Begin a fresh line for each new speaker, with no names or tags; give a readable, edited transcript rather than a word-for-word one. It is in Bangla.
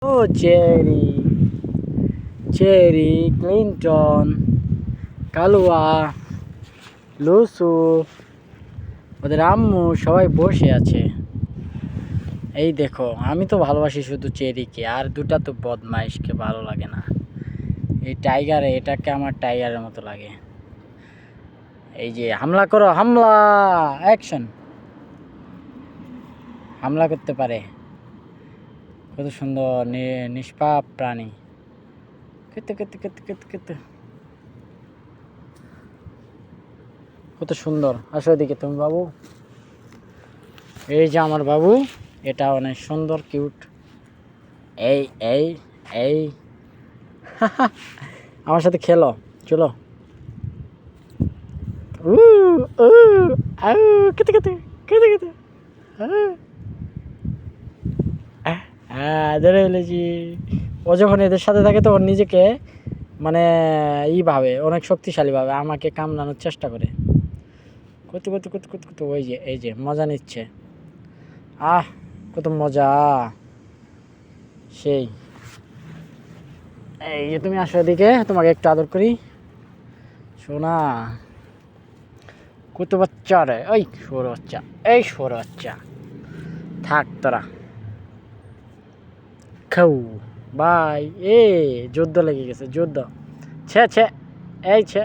ও চেরি, চেরি, ক্লিন্টন, কালুয়া, লুসু, ওদের আম্মু সবাই বসে আছে। এই দেখো, আমি তো ভালোবাসি শুধু চেরিকে, আর দুটা তো বদমাইশকে ভালো লাগে না। এই টাইগার, এটাকে আমার টাইগারের মতো লাগে। এই যে হামলা করো, হামলা, অ্যাকশন। হামলা করতে পারে, কত সুন্দর নিষ্পাপ প্রাণী। কেতে কেতে কেতে কেতে কেতে, কত সুন্দর। আসো এদিকে তুমি বাবু। এই যে আমার বাবু, এটা অনেক সুন্দর কিউট। এই এই এই আমার সাথে খেলো, চলো। উ উ আউ কেতে কেতে কেতে কেতে, হ্যাঁ ধরে ফেলেছি। ও যখন এদের সাথে থাকে তো ওর নিজেকে মানে ভাবে, অনেক শক্তিশালী ভাবে, আমাকে কামড়ানোর চেষ্টা করে। কত কত কত কত কত, ওই যে এই যে মজা নিচ্ছে। আহ কত মজা, সেই। এই যে তুমি আসো এদিকে, তোমাকে একটু আদর করি সোনা। কত বাচ্চা রে, ওই সর বাচ্চা, এই সর বাচ্চা, থাক তোরা খাও। বাই। এ যুদ্ধ লেগে গেছে, যুদ্ধ। ছে ছে, এই ছে।